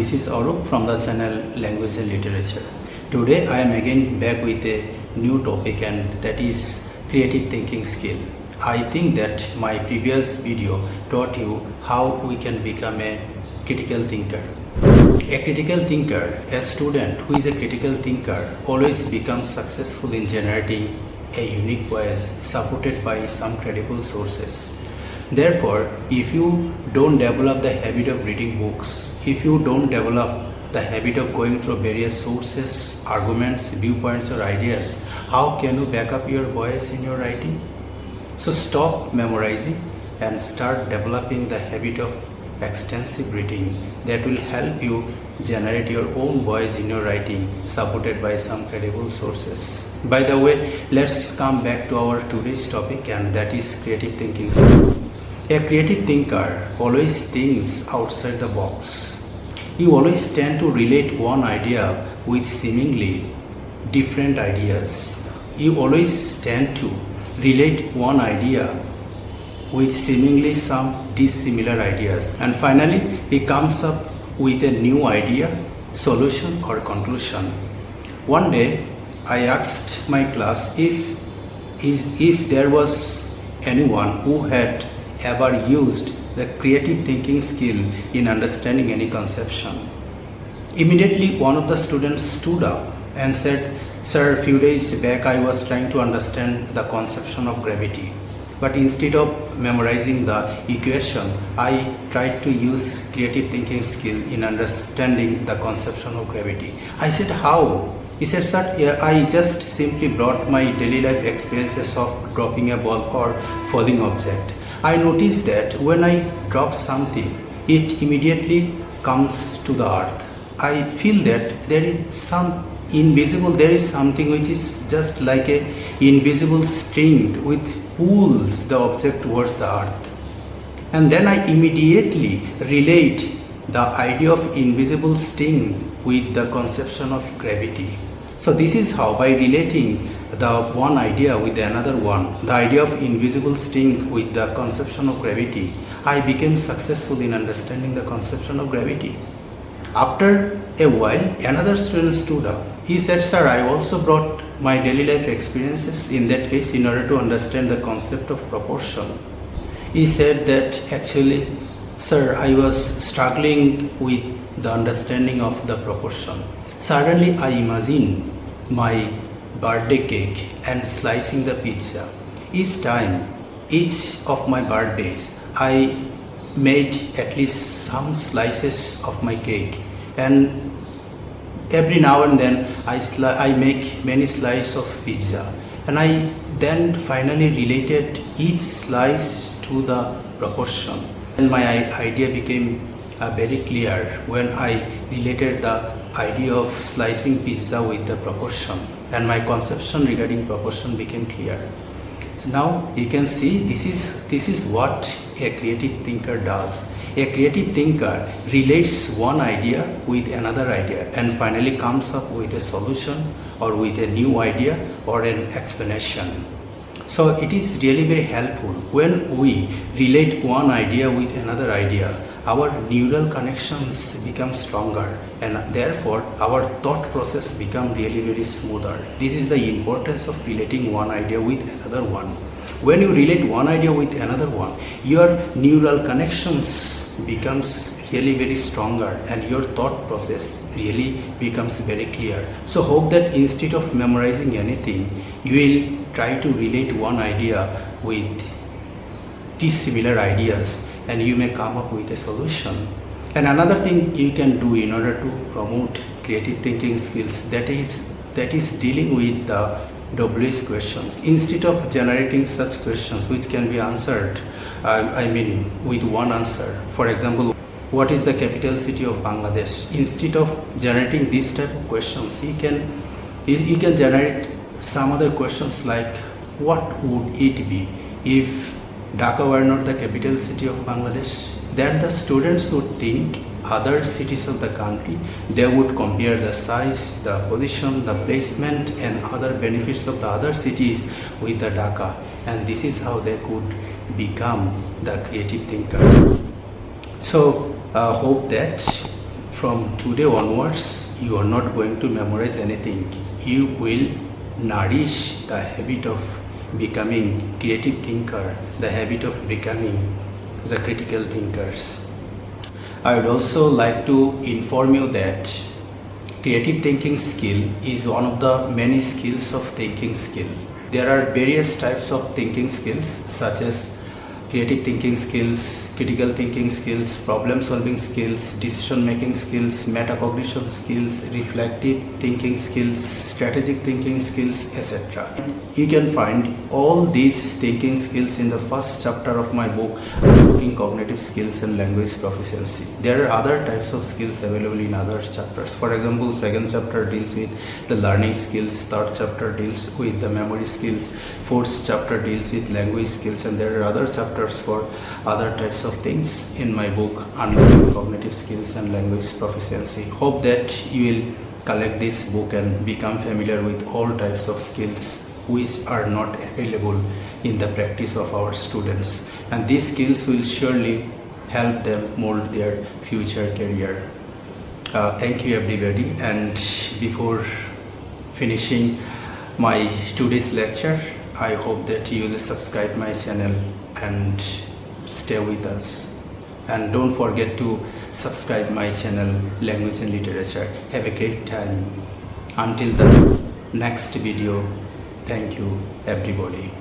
this is Arup from the channel Language and Literature. Today I am again back with a new topic, and that is creative thinking skill. I think that my previous video taught you how we can become a critical thinker. A critical thinker, a student who is a critical thinker, always becomes successful in generating a unique voice supported by some credible sources. Therefore, if you don't develop the habit of reading books, if you don't develop the habit of going through various sources, arguments, viewpoints or ideas, how can you back up your voice in your writing? So stop memorizing and start developing the habit of extensive reading that will help you generate your own voice in your writing supported by some credible sources. By the way, let's come back to our today's topic, and that is creative thinking skill. A creative thinker always thinks outside the box. You always tend to relate one idea with seemingly different ideas. You always tend to relate one idea with seemingly some dissimilar ideas. And finally, he comes up with a new idea, solution or conclusion. One day, I asked my class if there was anyone who had ever used the creative thinking skill in understanding any conception. Immediately, one of the students stood up and said, "Sir, a few days back I was trying to understand the conception of gravity. But instead of memorizing the equation, I tried to use creative thinking skill in understanding the conception of gravity." I said, "How?" He said, "Sir, I just simply brought my daily life experiences of dropping a ball or falling object. I noticed that when I drop something, it immediately comes to the earth. I feel that there is something which is just like a invisible string which pulls the object towards the earth. And then I immediately relate the idea of invisible string with the conception of gravity." So this is how, by relating the one idea with another one, the idea of invisible string with the conception of gravity, I became successful in understanding the conception of gravity. After a while, another student stood up. He said, "Sir, I also brought my daily life experiences in that case in order to understand the concept of proportion." He said that actually, "Sir, I was struggling with the understanding of the proportion. Suddenly I imagined my birthday cake and slicing the pizza. Each of my birthdays, I made at least some slices of my cake, and every now and then I make many slices of pizza, and I then finally related each slice to the proportion, and my idea became very clear when I related the idea of slicing pizza with the proportion, and my conception regarding proportion became clear." So now you can see this is what a creative thinker does. A creative thinker relates one idea with another idea and finally comes up with a solution or with a new idea or an explanation. So it is really very helpful when we relate one idea with another idea. Our neural connections become stronger, and therefore our thought process become really very smoother. This is the importance of relating one idea with another one. When you relate one idea with another one, your neural connections becomes really very stronger, and your thought process really becomes very clear. So hope that instead of memorizing anything, you will try to relate one idea with dissimilar ideas, and you may come up with a solution. And another thing you can do in order to promote creative thinking skills, that is dealing with the WH questions. Instead of generating such questions which can be answered with one answer, for example, what is the capital city of Bangladesh? Instead of generating this type of questions, you can generate some other questions like, what would it be if Dhaka were not the capital city of Bangladesh? Then the students would think other cities of the country. They would compare the size, the position, the placement and other benefits of the other cities with the Dhaka, and this is how they could become the creative thinker. So hope that from today onwards, you are not going to memorize anything. You will nourish the habit of becoming creative thinker, the habit of becoming the critical thinkers. I would also like to inform you that creative thinking skill is one of the many skills of thinking skill. There are various types of thinking skills such as creative thinking skills, critical thinking skills, problem solving skills, decision making skills, metacognition skills, reflective thinking skills, strategic thinking skills, etc. You can find all these thinking skills in the first chapter of my book, Unlocking Cognitive Skills and Language Proficiency. There are other types of skills available in other chapters. For example, second chapter deals with the learning skills, third chapter deals with the memory skills, fourth chapter deals with language skills, and there are other chapters for other types of things in my book, Unlocking Cognitive Skills and Language Proficiency. Hope that you will collect this book and become familiar with all types of skills which are not available in the practice of our students, and these skills will surely help them mold their future career. Thank you everybody, and before finishing my today's lecture, I hope that you will subscribe my channel and stay with us, and don't forget to subscribe my channel Language and Literature. Have a great time. Until the next video, thank you everybody.